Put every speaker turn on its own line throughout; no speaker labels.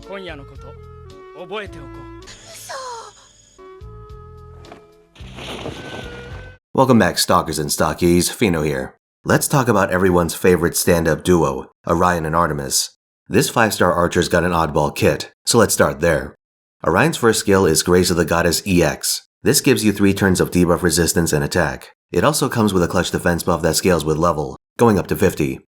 今夜のこと覚えておこう。
Welcome back, Stalkers and Stockies, Stheno here. Let's talk about everyone's favorite stand-up duo, Orion and Artemis. This 5-star archer's got an oddball kit, so let's start there. Orion's first skill is Grace of the Goddess EX. This gives you 3 turns of debuff resistance and attack. It also comes with a clutch defense buff that scales with level, going up to 50.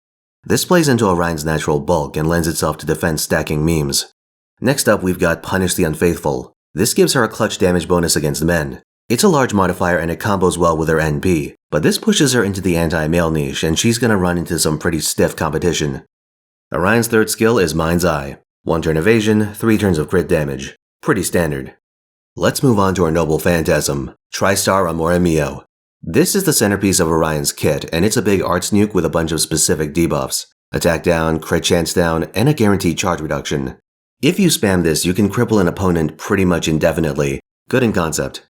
This plays into Orion's natural bulk and lends itself to defense stacking memes. Next up, we've got Punish the Unfaithful. This gives her a clutch damage bonus against men. It's a large modifier and it combos well with her NP, but this pushes her into the anti-male niche and she's gonna run into some pretty stiff competition. Orion's third skill is Mind's Eye. 1 turn evasion, 3 turns of crit damage. Pretty standard. Let's move on to our noble phantasm, Tristar Amore Mio. This is the centerpiece of Orion's kit, and it's a big arts nuke with a bunch of specific debuffs. Attack down, crit chance down, and a guaranteed charge reduction. If you spam this, you can cripple an opponent pretty much indefinitely. Good in concept.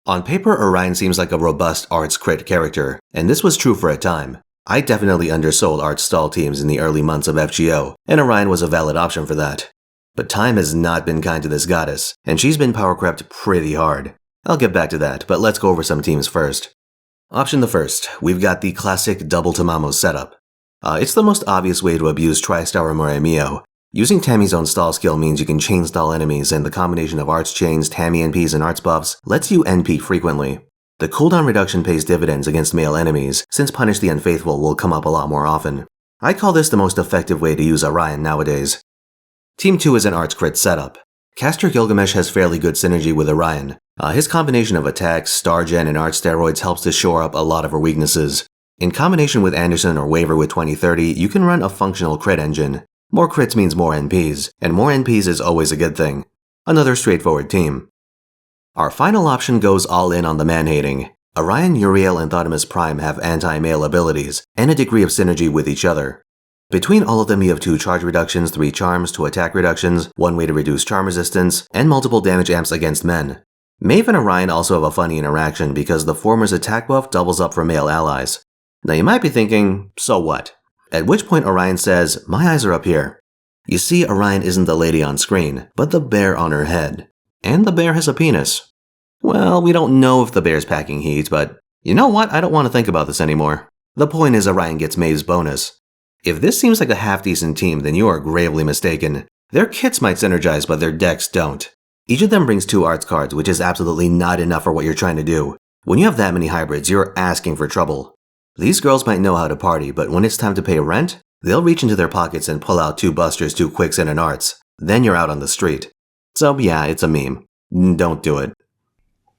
On paper, Orion seems like a robust arts crit character, and this was true for a time. I definitely undersold arts stall teams in the early months of FGO, and Orion was a valid option for that. But time has not been kind to this goddess, and she's been power crept pretty hard. I'll get back to that, but let's go over some teams first. Option the first, we've got the classic double Tamamo setup. It's the most obvious way to abuse Tristar Amore Mio. Using Tammy's own stall skill means you can chain stall enemies, and the combination of arts chains, Tammy NPs, and arts buffs lets you NP frequently. The cooldown reduction pays dividends against male enemies, since Punish the Unfaithful will come up a lot more often. I call this the most effective way to use Orion nowadays. Team 2 is an arts crit setup. Caster Gilgamesh has fairly good synergy with Orion. His combination of attacks, star gen, and art steroids helps to shore up a lot of her weaknesses. In combination with Anderson or Waver with 2030, you can run a functional crit engine. More crits means more NPs, and more NPs is always a good thing. Another straightforward team. Our final option goes all in on the man-hating. Orion, Uriel, and Thotimus Prime have anti-male abilities, and a degree of synergy with each other. Between all of them you have 2 charge reductions, 3 charms, 2 attack reductions, 1 way to reduce charm resistance, and multiple damage amps against men. Maeve and Orion also have a funny interaction because the former's attack buff doubles up for male allies. Now you might be thinking, so what? At which point Orion says, my eyes are up here. You see, Orion isn't the lady on screen, but the bear on her head. And the bear has a penis. Well, we don't know if the bear's packing heat, but you know what? I don't want to think about this anymore. The point is Orion gets Maeve's bonus. If this seems like a half-decent team, then you are gravely mistaken. Their kits might synergize, but their decks don't. Each of them brings 2 arts cards, which is absolutely not enough for what you're trying to do. When you have that many hybrids, you're asking for trouble. These girls might know how to party, but when it's time to pay rent, they'll reach into their pockets and pull out 2 busters, 2 quicks, and an arts. Then you're out on the street. So yeah, it's a meme. Don't do it.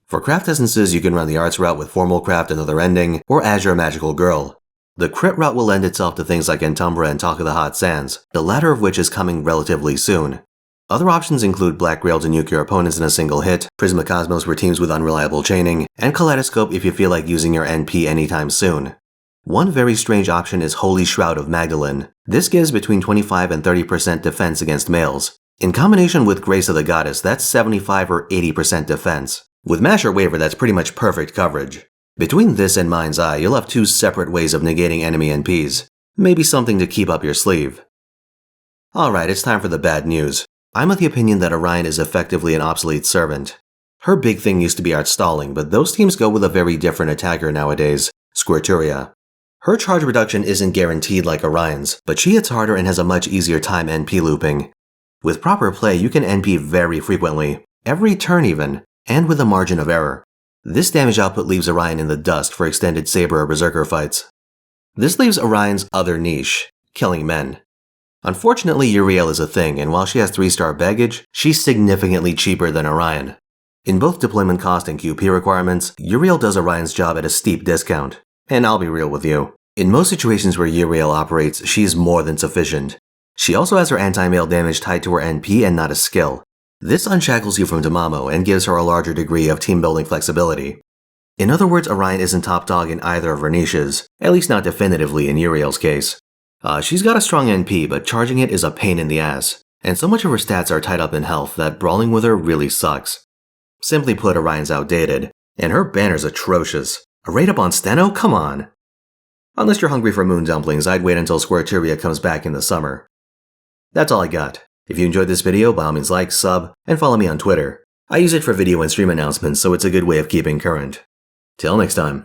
For craft essences, you can run the arts route with Formal Craft, Another Ending, or Azure Magical Girl. The crit route will lend itself to things like Entumbra and Talk of the Hot Sands, the latter of which is coming relatively soon. Other options include Black Grail to nuke your opponents in a single hit, Prisma Cosmos for teams with unreliable chaining, and Kaleidoscope if you feel like using your NP anytime soon. One very strange option is Holy Shroud of Magdalene. This gives between 25 and 30% defense against males. In combination with Grace of the Goddess, that's 75 or 80% defense. With Mash or Waver, that's pretty much perfect coverage. Between this and Mind's Eye, you'll have 2 separate ways of negating enemy NPs. Maybe something to keep up your sleeve. Alright, it's time for the bad news. I'm of the opinion that Orion is effectively an obsolete servant. Her big thing used to be art stalling, but those teams go with a very different attacker nowadays, Squirturia. Her charge reduction isn't guaranteed like Orion's, but she hits harder and has a much easier time NP looping. With proper play, you can NP very frequently, every turn even, and with a margin of error. This damage output leaves Orion in the dust for extended Saber or Berserker fights. This leaves Orion's other niche, killing men. Unfortunately, Uriel is a thing, and while she has 3-star baggage, she's significantly cheaper than Orion. In both deployment cost and QP requirements, Uriel does Orion's job at a steep discount. And I'll be real with you. In most situations where Uriel operates, she's more than sufficient. She also has her anti-male damage tied to her NP and not a skill. This unshackles you from Tamamo and gives her a larger degree of team-building flexibility. In other words, Orion isn't top dog in either of her niches, at least not definitively in Uriel's case. She's got a strong NP, but charging it is a pain in the ass, and so much of her stats are tied up in health that brawling with her really sucks. Simply put, Orion's outdated, and her banner's atrocious. A raid up on Stheno? Come on! Unless you're hungry for moon dumplings, I'd wait until Squirturia comes back in the summer. That's all I got. If you enjoyed this video, by all means like, sub, and follow me on Twitter. I use it for video and stream announcements, so it's a good way of keeping current. Till next time.